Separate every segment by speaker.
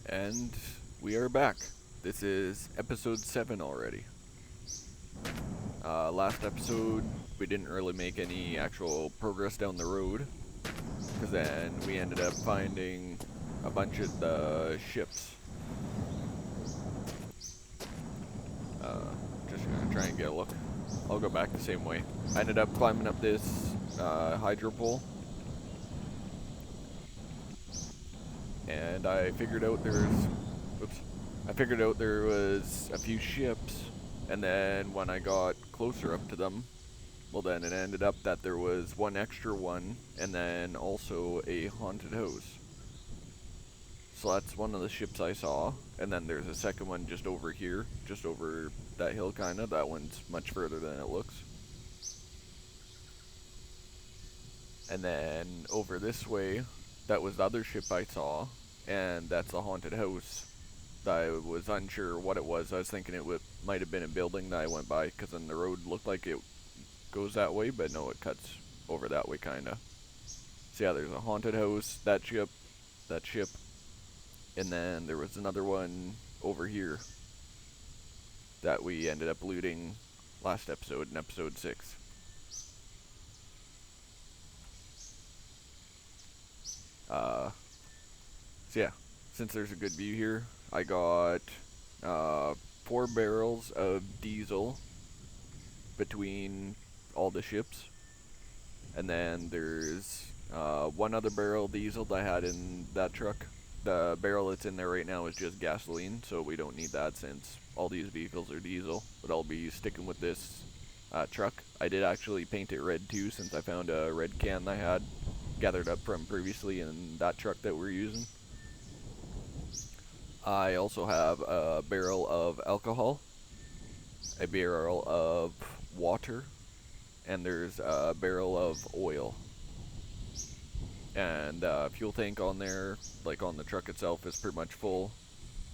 Speaker 1: And we are back. This is episode 7 already. Last episode, we didn't really make any actual progress down the road, because then we ended up finding a bunch of the ships. Just gonna try and get a look. I'll go back the same way. I ended up climbing up this hydro pole, and I figured out there was a few ships, and then when I got closer up to them, well then it ended up that there was one extra one, and then also a haunted house. So that's one of the ships I saw, and then there's a second one just over here, just over that hill kinda. That one's much further than it looks. And then over this way, that was the other ship I saw, and that's the haunted house. I was unsure what it was. I was thinking it might have been a building that I went by, because then the road looked like it goes that way, but no, it cuts over that way kinda. So yeah, there's a haunted house, that ship, and then there was another one over here that we ended up looting last episode, in episode 6. So yeah, since there's a good view here, I got 4 barrels of diesel between all the ships, and then there's one other barrel diesel that I had in that truck. The barrel that's in there right now is just gasoline, so we don't need that since all these vehicles are diesel. But I'll be sticking with this truck. I did actually paint it red too, since I found a red can that I had gathered up from previously in that truck that we're using. I also have a barrel of alcohol, a barrel of water, and there's a barrel of oil. And fuel tank on there, like on the truck itself, is pretty much full.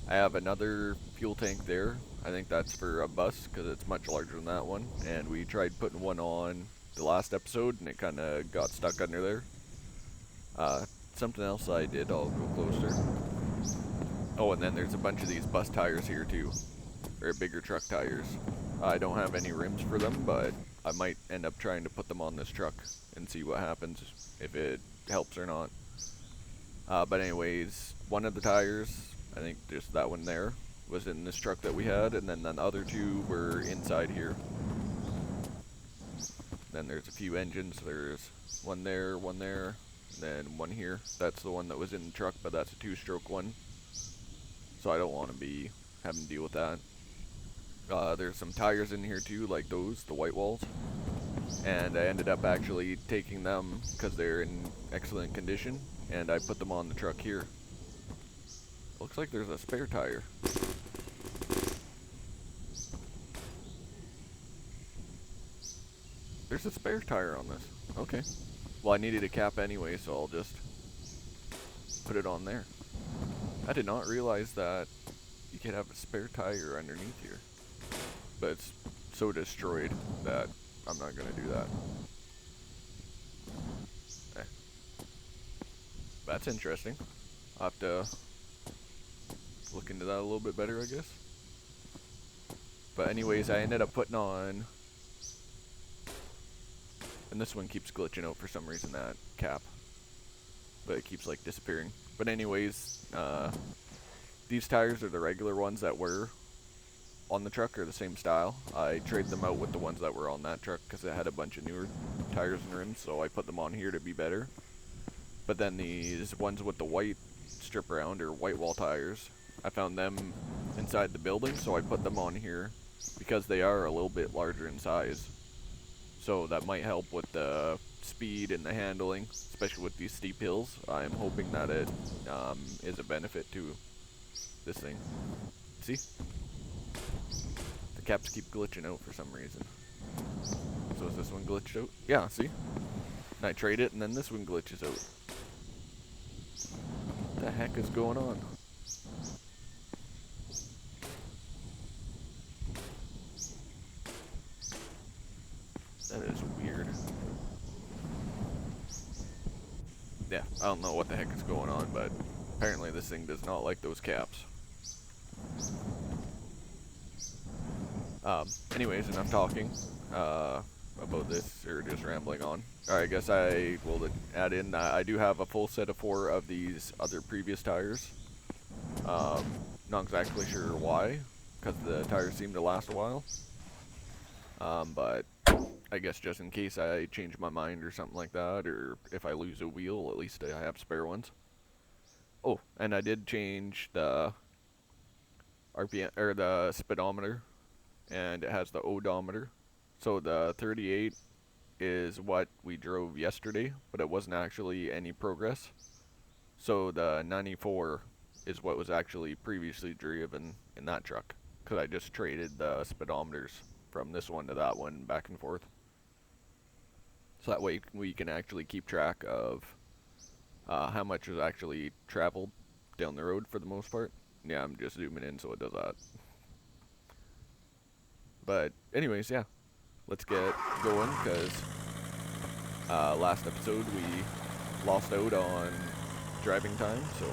Speaker 1: I have another fuel tank there. I think that's for a bus, because it's much larger than that one. And we tried putting one on the last episode, and it kind of got stuck under there. Something else I did, I'll go closer. Oh, and then there's a bunch of these bus tires here too, or bigger truck tires. I don't have any rims for them, but I might end up trying to put them on this truck and see what happens, if it helps or not. But anyways, one of the tires, I think just that one there, was in this truck that we had, and then the other 2 were inside here. Then there's a few engines. There's one there, and then one here. That's the one that was in the truck, but that's a 2-stroke one, so I don't want to be having to deal with that. There's some tires in here too, like those, the white walls. And I ended up actually taking them because they're in excellent condition, and I put them on the truck here. Looks like there's a spare tire. There's a spare tire on this. Okay. Well, I needed a cap anyway, so I'll just put it on there. I did not realize that you could have a spare tire underneath here. But it's so destroyed that I'm not going to do that. That's interesting. I'll have to look into that a little bit better, I guess. But anyways, I ended up putting on, and this one keeps glitching out for some reason, that cap. But it keeps like disappearing. But anyways, these tires are the regular ones that were on the truck, are the same style. I traded them out with the ones that were on that truck because it had a bunch of newer tires and rims, so I put them on here to be better. But then these ones with the white strip around, or white wall tires, I found them inside the building, so I put them on here because they are a little bit larger in size. So that might help with the speed and the handling, especially with these steep hills. I'm hoping that it is a benefit to this thing. See? The caps keep glitching out for some reason. So is this one glitched out? Yeah, see? And I trade it, and then this one glitches out. What the heck is going on? That is weird. Yeah, I don't know what the heck is going on, but Apparently this thing does not like those caps. Anyways, enough talking about this, or just rambling on. Alright, I guess I will add in, I do have a full set of 4 of these other previous tires. Not exactly sure why, because the tires seem to last a while. But I guess just in case I change my mind or something like that, or if I lose a wheel, at least I have spare ones. Oh, and I did change the RPM, or the speedometer, and it has the odometer. So the 38 is what we drove yesterday, but it wasn't actually any progress. So the 94 is what was actually previously driven in that truck, because I just traded the speedometers from this one to that one back and forth. So that way we can actually keep track of how much was actually traveled down the road for the most part. Yeah, I'm just zooming in so it does that. But anyways, yeah, let's get going, because last episode we lost out on driving time, so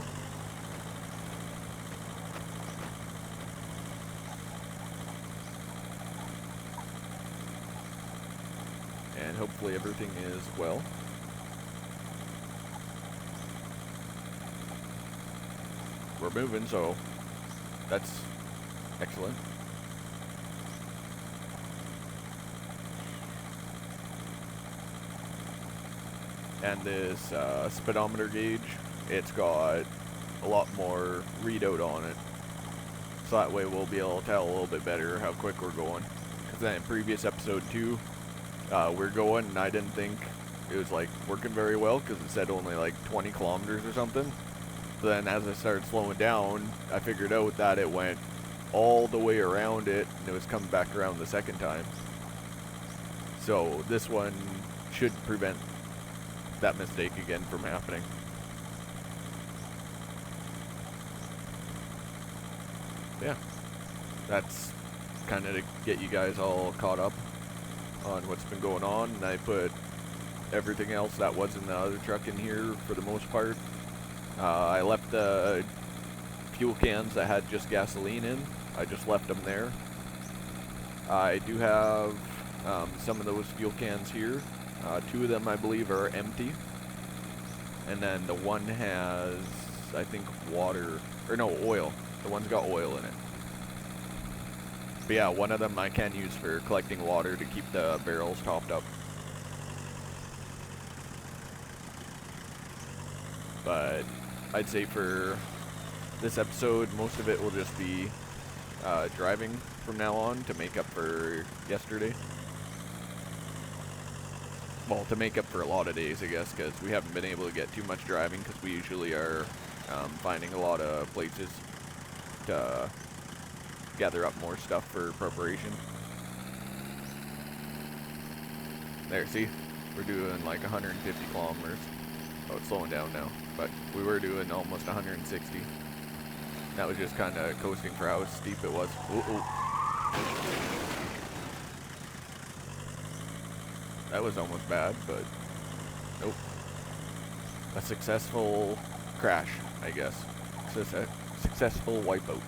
Speaker 1: and hopefully everything is well. We're moving, so that's excellent. And this speedometer gauge, it's got a lot more readout on it, so that way we'll be able to tell a little bit better how quick we're going. Because then in previous episode 2, we're going and I didn't think it was like working very well, because it said only like 20 kilometers or something. But then as I started slowing down, I figured out that it went all the way around it, and it was coming back around the second time. So this one should prevent that mistake again from happening. Yeah, that's kind of to get you guys all caught up on what's been going on, and I put everything else that was in the other truck in here for the most part. I left the fuel cans that had just gasoline in. I just left them there. I do have some of those fuel cans here. 2 of them I believe are empty. And then the one has, I think, water, or no, oil. The one's got oil in it. But yeah, one of them I can use for collecting water to keep the barrels topped up. But I'd say for this episode, most of it will just be driving from now on to make up for yesterday. Well, to make up for a lot of days, I guess, because we haven't been able to get too much driving, because we usually are finding a lot of places to gather up more stuff for preparation. There, see? We're doing like 150 kilometers. Oh, it's slowing down now, but we were doing almost 160. That was just kind of coasting for how steep it was. Ooh. That was almost bad, but nope. A successful crash, I guess. Successful wipeout.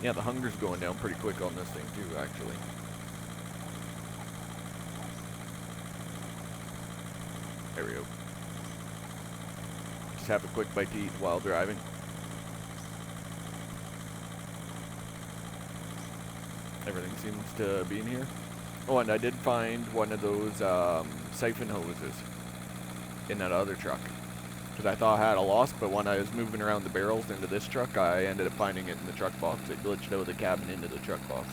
Speaker 1: Yeah, the hunger's going down pretty quick on this thing too, actually. There we go. Just have a quick bite to eat while driving. Everything seems to be in here. Oh, and I did find one of those siphon hoses in that other truck, because I thought I had a loss, but when I was moving around the barrels into this truck, I ended up finding it in the truck box. It glitched out of the cabin into the truck box.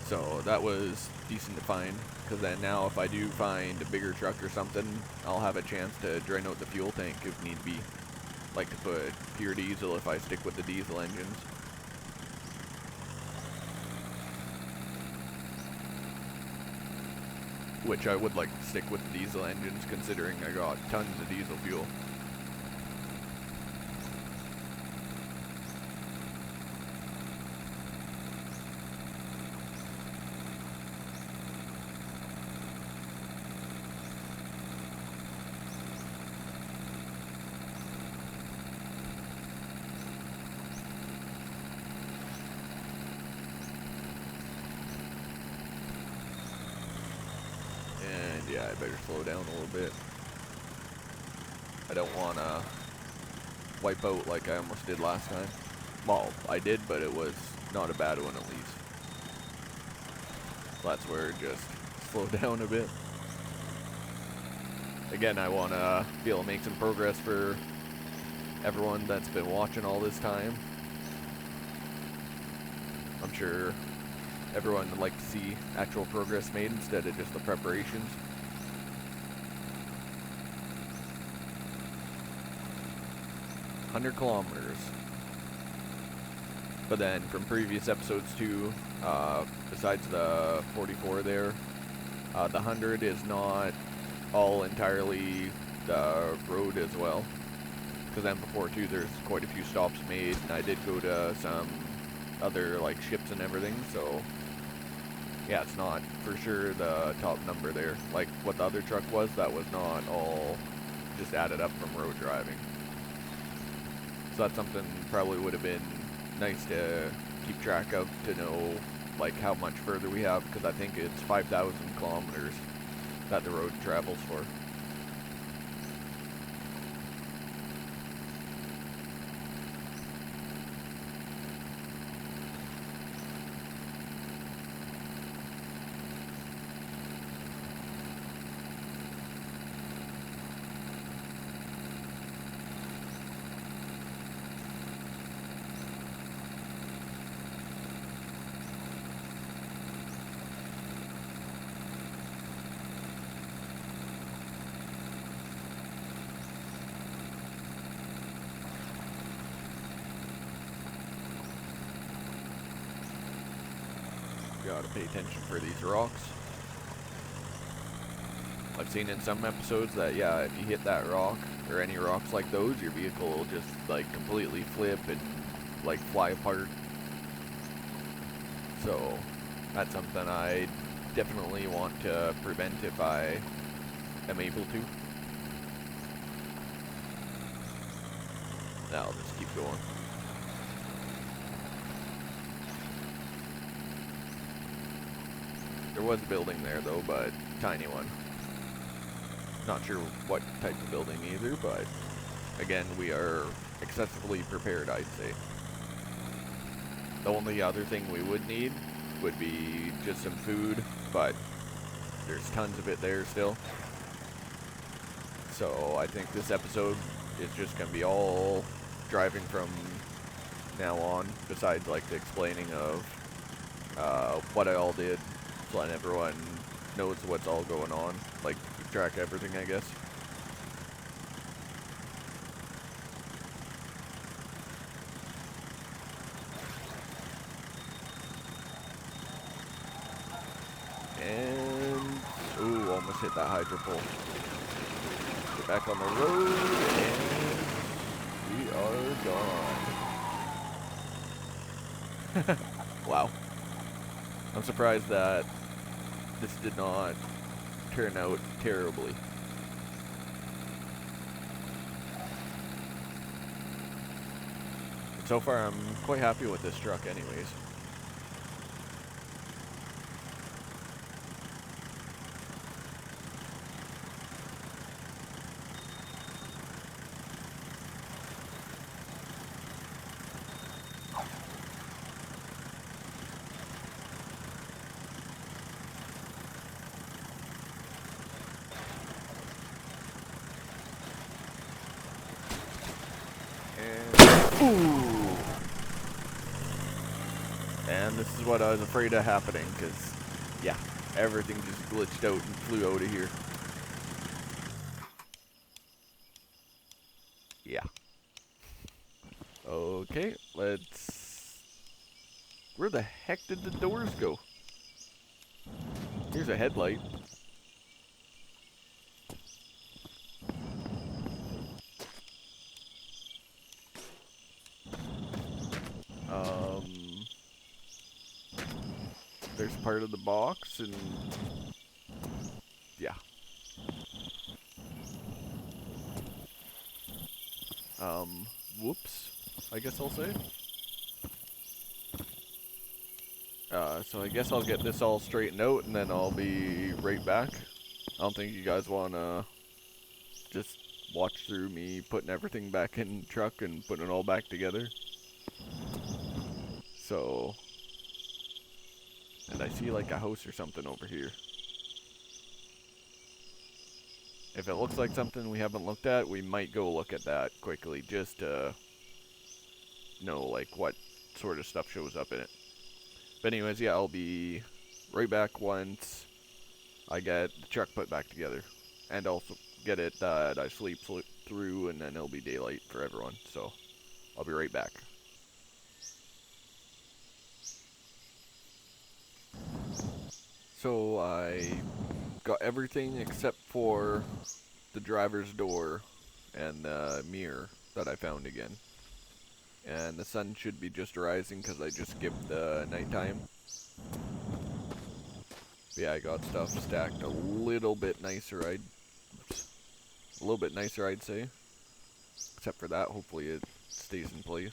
Speaker 1: So that was decent to find, because then now if I do find a bigger truck or something, I'll have a chance to drain out the fuel tank if need be. Like to put pure diesel if I stick with the diesel engines. Which I would like to stick with the diesel engines, considering I got tons of diesel fuel. And yeah, I better slow down a little bit. I don't want to wipe out like I almost did last time. Well, I did, but it was not a bad one at least. That's where just slow down a bit. Again, I want to be able to make some progress for everyone that's been watching all this time. I'm sure everyone would like to see actual progress made instead of just the preparations. "100 kilometers. But then from previous episodes too, besides the 44 there, the 100 is not all entirely the road as well. Because then before too, there's quite a few stops made, and I did go to some other like ships and everything, so yeah, it's not for sure the top number there. Like what the other truck was, that was not all just added up from road driving. So that's something probably would have been nice to keep track of, to know like how much further we have, because I think it's 5,000 kilometers that the road travels for. Gotta pay attention for these rocks. I've seen in some episodes that, yeah, if you hit that rock, or any rocks like those, your vehicle will just, like, completely flip and, like, fly apart. So, that's something I definitely want to prevent if I am able to. Now I'll just keep going. There was a building there though, but tiny one. Not sure what type of building either, but again, we are excessively prepared, I'd say. The only other thing we would need would be just some food, but there's tons of it there still. So I think this episode is just going to be all driving from now on, besides like the explaining of what I all did, so that everyone knows what's all going on, like keep track of everything, I guess. And ooh, almost hit that hydro pole. Get back on the road, and we are gone. Wow. I'm surprised that this did not turn out terribly. So far, I'm quite happy with this truck anyways. Ooh. And this is what I was afraid of happening, because, yeah, everything just glitched out and flew out of here. Yeah. Okay, let's... Where the heck did the doors go? Here's a headlight. There's part of the box, and yeah. Whoops, I guess I'll say. So I guess I'll get this all straightened out, and then I'll be right back. don't think you guys want to just watch through me putting everything back in the truck and putting it all back together. So, and I see like a house or something over here. If it looks like something we haven't looked at, we might go look at that quickly just to know like what sort of stuff shows up in it. But anyways, yeah, I'll be right back once I get the truck put back together. And also get it that I sleep through, and then it'll be daylight for everyone. So, I'll be right back. So, I got everything except for the driver's door and the mirror that I found again. And the sun should be just rising because I just skipped the nighttime. But yeah, I got stuff stacked a little bit nicer, I'd say. Except for that, hopefully it stays in place.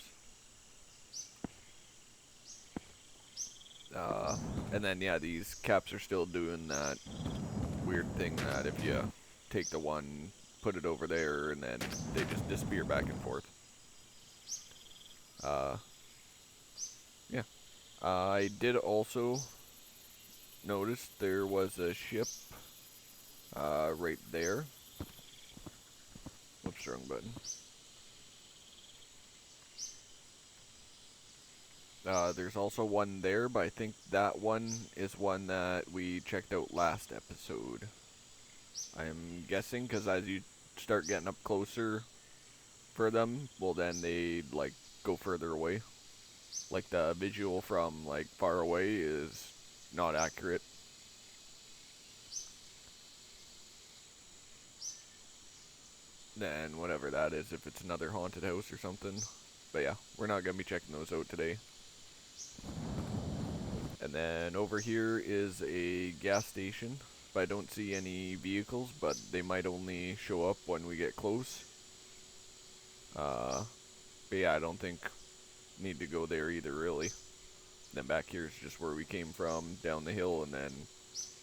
Speaker 1: And then yeah, these caps are still doing that weird thing that if you take the one, put it over there, and then they just disappear back and forth. Yeah. I did also notice there was a ship right there. Whoops, wrong button. There's also one there, but I think that one is one that we checked out last episode. I'm guessing, because as you start getting up closer for them, well then they like go further away. Like the visual from like far away is not accurate. Then whatever that is, if it's another haunted house or something. But yeah, we're not going to be checking those out today. And then over here is a gas station, but I don't see any vehicles, but they might only show up when we get close. But yeah, I don't think need to go there either, really. Then back here is just where we came from, down the hill, and then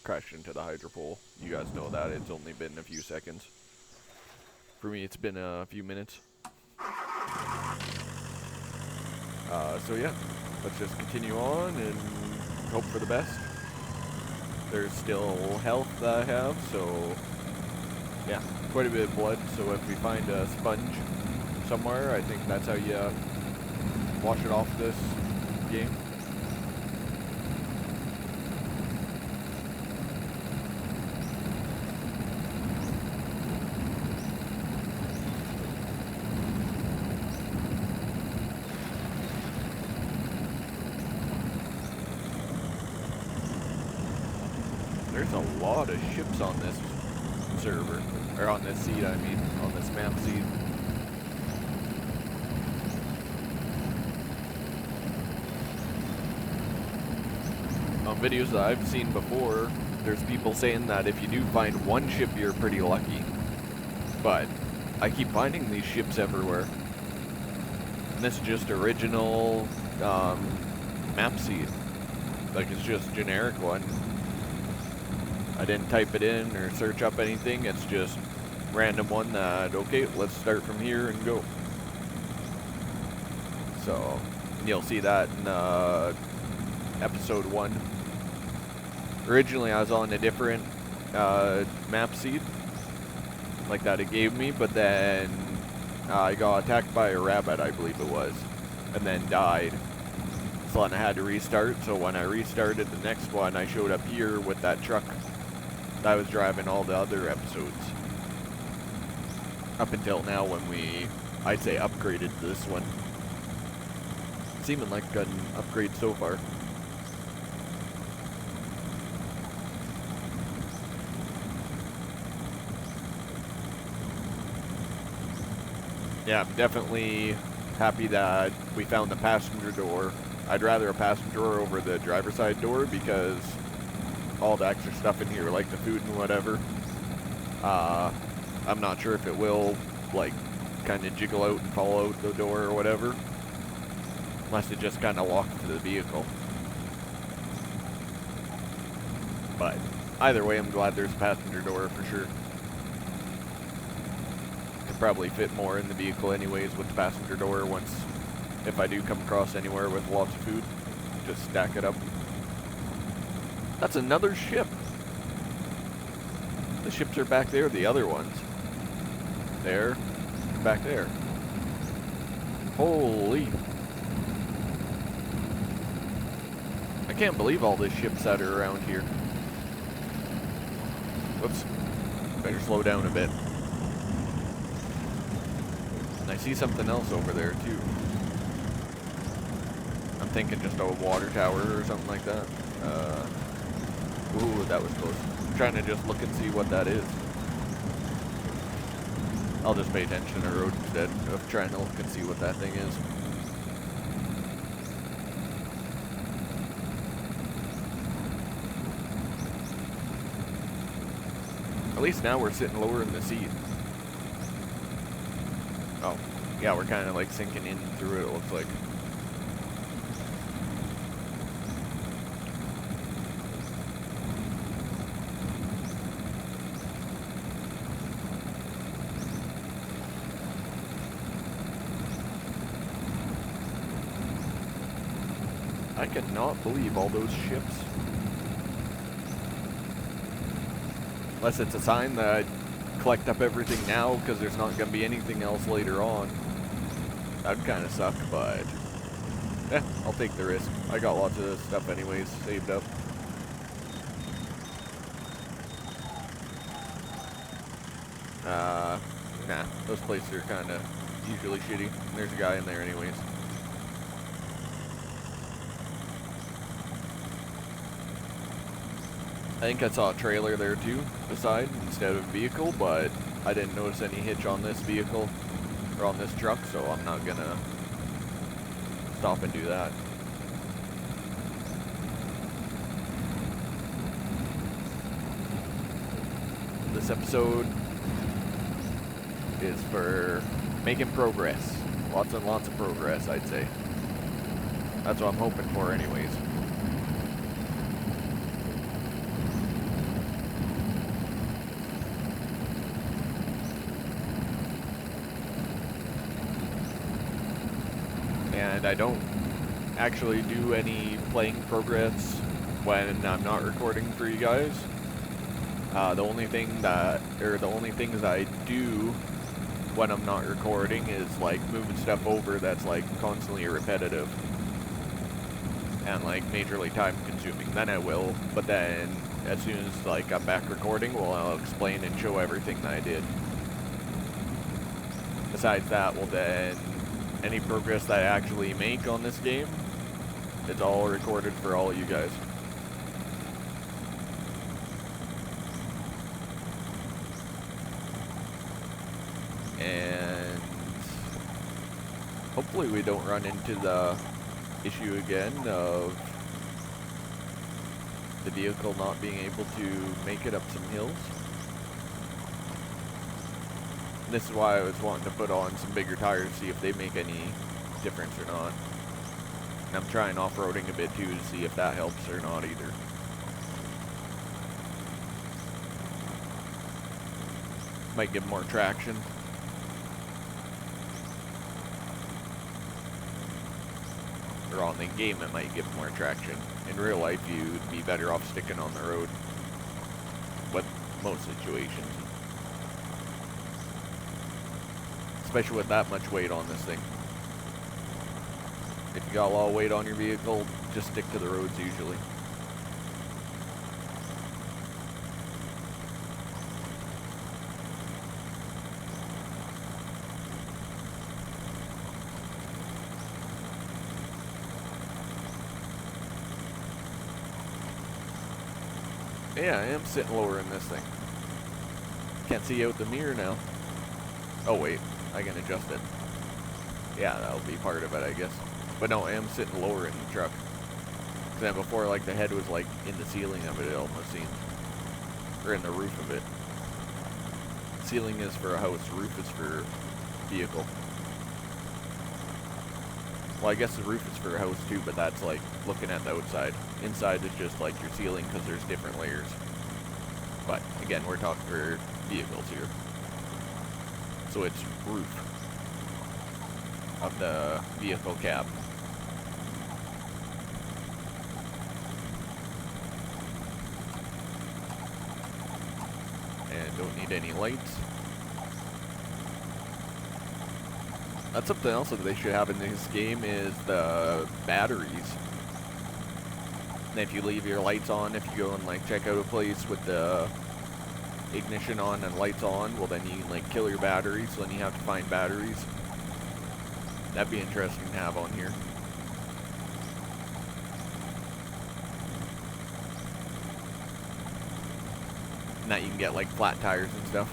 Speaker 1: crashed into the hydro pole. You guys know that, it's only been a few seconds. For me, it's been a few minutes. So yeah, let's just continue on and hope for the best. There's still health that I have, so yeah, quite a bit of blood. So if we find a sponge somewhere, I think that's how you wash it off this game. There's a lot of ships on this server, or on this seed, I mean, on this map seed. On videos that I've seen before, there's people saying that if you do find one ship, you're pretty lucky. But I keep finding these ships everywhere. And this is just original map seed. Like, it's just generic one. I didn't type it in or search up anything, it's just random one that, okay, let's start from here and go. So, you'll see that in episode 1. Originally I was on a different map seed, like that it gave me, but then I got attacked by a rabbit, I believe it was, and then died. So then I had to restart, so when I restarted the next one, I showed up here with that truck I was driving all the other episodes. Up until now when we, I'd say, upgraded this one. Seeming like an upgrade so far. Yeah, I'm definitely happy that we found the passenger door. I'd rather a passenger door over the driver's side door because all the extra stuff in here, like the food and whatever. I'm not sure if it will, like, kind of jiggle out and fall out the door or whatever. Unless it just kind of locks to the vehicle. But Either way, I'm glad there's a passenger door for sure. Could probably fit more in the vehicle anyways with the passenger door once, if I do come across anywhere with lots of food, just stack it up. That's another ship. The ships are back there, the other ones. There, back there. Holy. I can't believe all the ships that are around here. Whoops. Better slow down a bit. And I see something else over there too. I'm thinking just a water tower or something like that. Ooh, that was close. I'm trying to just look and see what that is. I'll just pay attention to the road instead of trying to look and see what that thing is. At least now we're sitting lower in the seat. Oh, yeah, we're kind of like sinking in through it, it looks like. I cannot believe all those ships. Unless it's a sign that I'd collect up everything now because there's not going to be anything else later on. That'd kind of suck, but I'll take the risk. I got lots of stuff anyways saved up. Nah, those places are kind of usually shitty. There's a guy in there anyways. I think I saw a trailer there too, beside, instead of a vehicle, but I didn't notice any hitch on this vehicle, or on this truck, so I'm not gonna stop and do that. This episode is for making progress. Lots and lots of progress, I'd say. That's what I'm hoping for anyways. And I don't actually do any playing progress when I'm not recording for you guys. The only things I do when I'm not recording is like moving stuff over that's like constantly repetitive and like majorly time consuming. Then I will, but then as soon as like I'm back recording, well, I'll explain and show everything that I did. Besides that, well then, any progress that I actually make on this game, it's all recorded for all you guys. And hopefully we don't run into the issue again of the vehicle not being able to make it up some hills. This is why I was wanting to put on some bigger tires, see if they make any difference or not. And I'm trying off-roading a bit too to see if that helps or not either. Might give more traction. Or on the game it might give more traction. In real life you'd be better off sticking on the road with most situations. Especially with that much weight on this thing. If you got a lot of weight on your vehicle, just stick to the roads usually. Yeah, I am sitting lower in this thing. Can't see out the mirror now. Oh wait, I can adjust it. Yeah, that'll be part of it, I guess. But no, I am sitting lower in the truck. Because then before, like, the head was, like, in the ceiling of it almost seems. Or in the roof of it. Ceiling is for a house, roof is for vehicle. Well, I guess the roof is for a house too, but that's, like, looking at the outside. Inside is just, like, your ceiling, because there's different layers. But again, we're talking for vehicles here. So it's roof of the vehicle cab. And don't need any lights. That's something else that they should have in this game is the batteries. And if you leave your lights on, if you go and like check out a place with the ignition on and lights on, well then you can like kill your batteries, so then you have to find batteries. That'd be interesting to have on here. And that you can get like flat tires and stuff.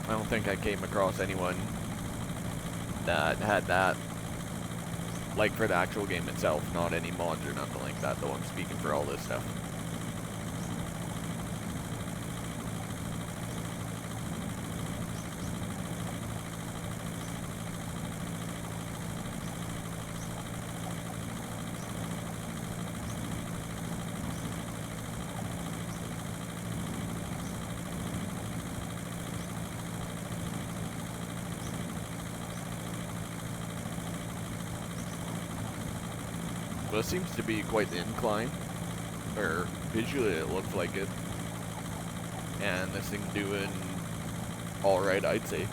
Speaker 1: I don't think I came across anyone that had that, like for the actual game itself, not any mods or nothing like that, though I'm speaking for all this stuff. Well, it seems to be quite the incline, or visually it looks like it. And this thing's doing alright, I'd say.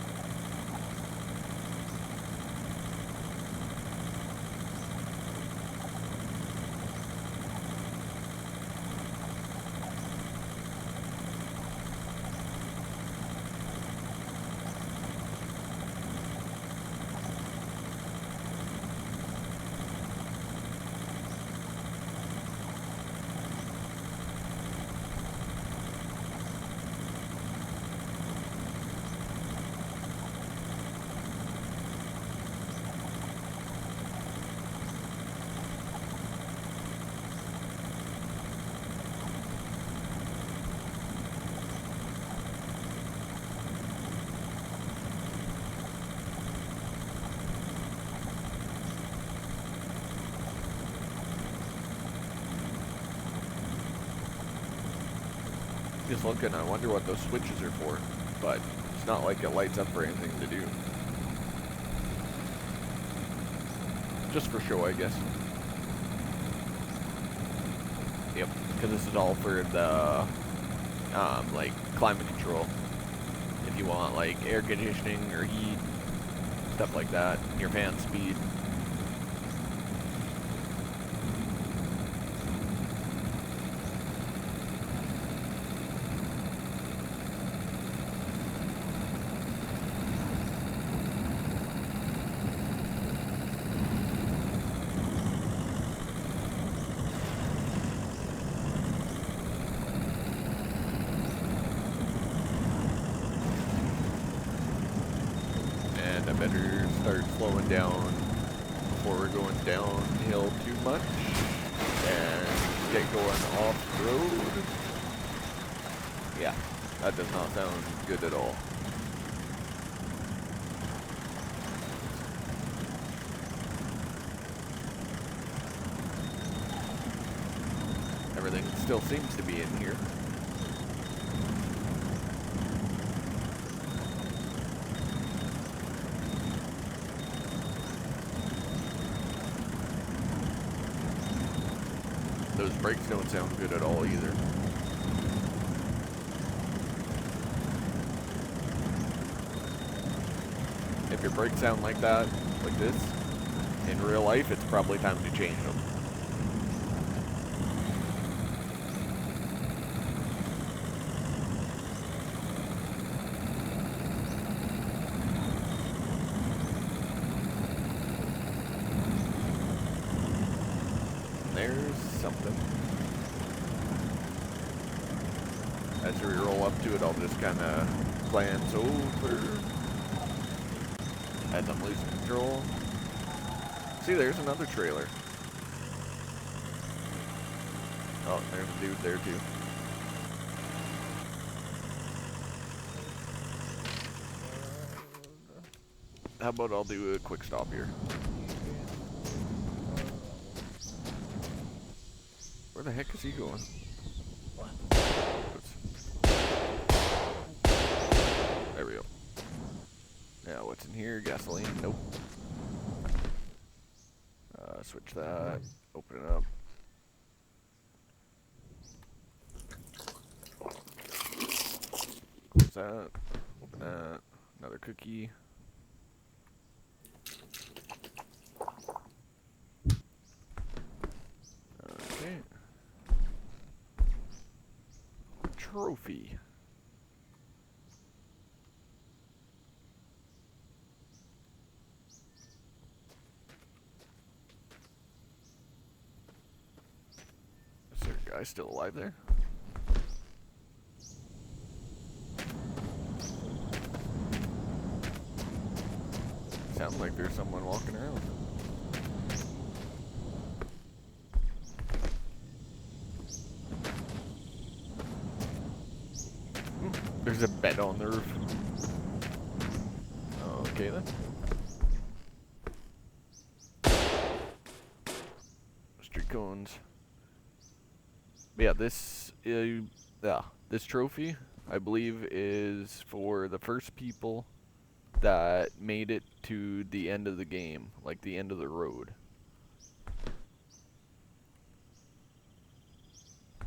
Speaker 1: Just looking, I wonder what those switches are for, but it's not like it lights up for anything to do. Just for show, I guess. Yep, because this is all for the, like, climate control. If you want, like, air conditioning or heat, stuff like that, your fan speed. I better start slowing down before we're going downhill too much and get going off road. Yeah, that does not sound good at all. Everything still seems to be in here. Those brakes don't sound good at all either. If your brakes sound like that, like this, in real life, it's probably time to change them. There's something. As we roll up to it, I'll just kind of glance over as I'm losing control. See, there's another trailer. Oh, there's a dude there too. How about I'll do a quick stop here? Where the heck is he going? Oops. What's in here? Gasoline? Nope. Switch that. Open it up. Close that. Open that. Another cookie. Okay. Trophy. Is there a guy still alive there? Sounds like there's someone walking around. There's a bed on the roof. Okay then. Street cones. But yeah, this trophy, I believe, is for the first people that made it to the end of the game, like the end of the road.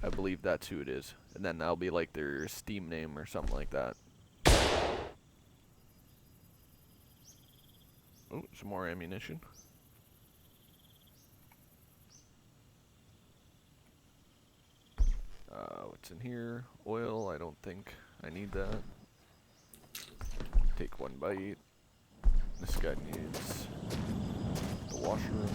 Speaker 1: I believe that's who it is. And then that'll be like their Steam name or something like that. Oh, some more ammunition. What's in here? Oil, I don't think I need that. Take one bite. This guy needs the washroom.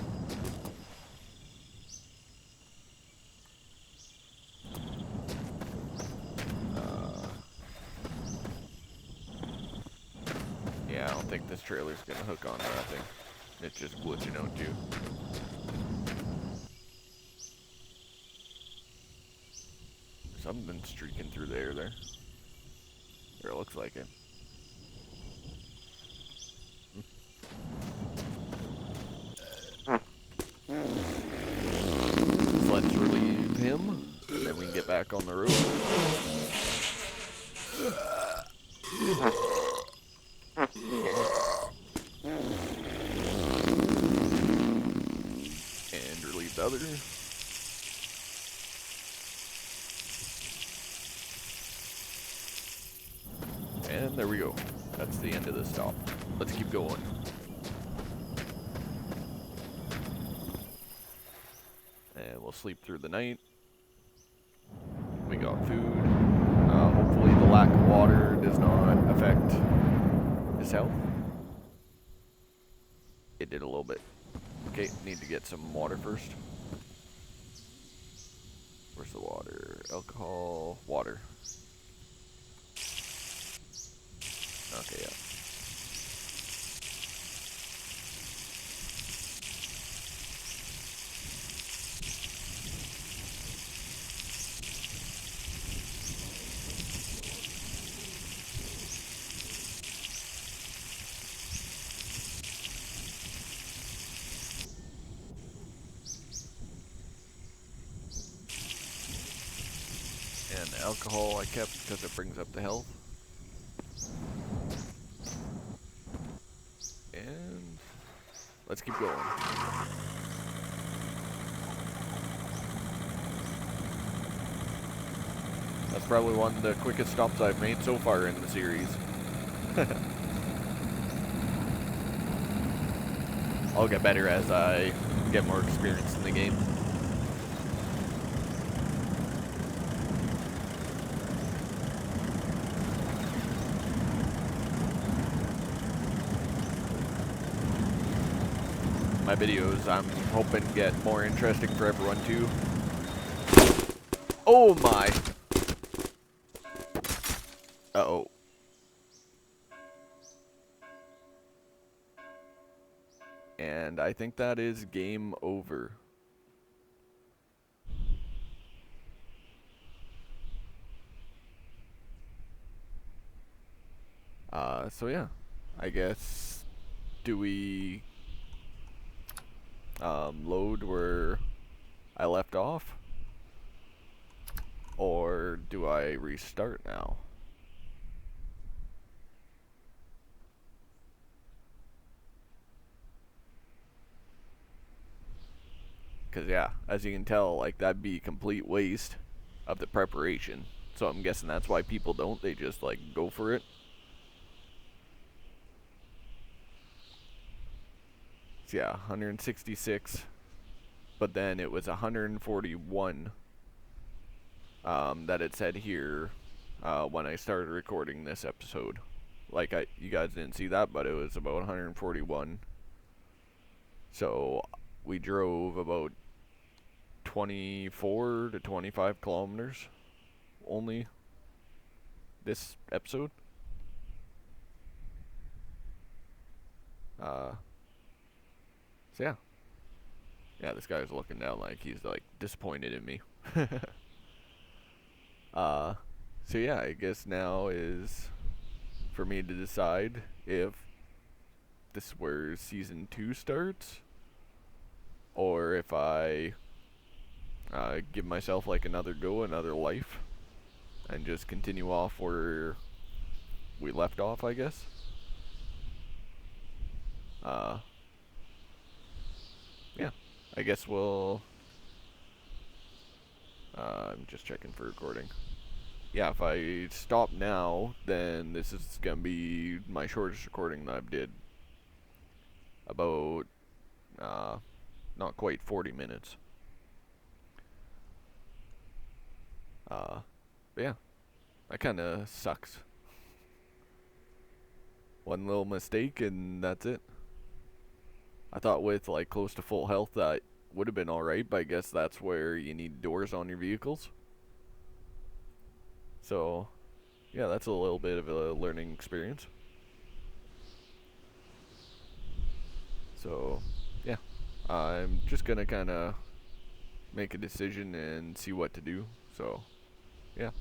Speaker 1: Yeah, I don't think this trailer's gonna hook onto that thing. It's just glitching out too. Something streaking through the air there. Or it looks like it. Let's relieve him, and then we can get back on the road. And relieve the other. And there we go. That's the end of the stop. Let's keep going. And we'll sleep through the night. We got food. Hopefully the lack of water does not affect his health. It did a little bit. Okay, need to get some water first. Where's the water? Alcohol, water. Okay, yeah. And the alcohol I kept because it brings up the health. And let's keep going. That's probably one of the quickest stops I've made so far in the series. I'll get better as I get more experience in the game. My videos, I'm hoping get more interesting for everyone too. Oh my! Uh-oh. And I think that is game over. So yeah. I guess, do we load where I left off? Or do I restart now? because yeah, as you can tell, like that'd be complete waste of the preparation. So I'm guessing that's why people don't. They just like go for it. So yeah, 166, but then it was 141 that it said here when I started recording this episode. Like you guys didn't see that, but it was about 141. So we drove about 24 to 25 kilometers only this episode. So yeah. Yeah, this guy's looking down like he's like disappointed in me. So yeah, I guess now is for me to decide if this is where season 2 starts, or if I give myself like another go, another life, and just continue off where we left off, I guess. Yeah, I guess we'll. I'm just checking for recording. Yeah, if I stop now, then this is gonna be my shortest recording that I've did. About not quite 40 minutes. But yeah, that kind of sucks. One little mistake and that's it. I thought with like close to full health that would have been alright, but I guess that's where you need doors on your vehicles. So, yeah, that's a little bit of a learning experience. So, yeah, I'm just gonna kind of make a decision and see what to do. So, yeah.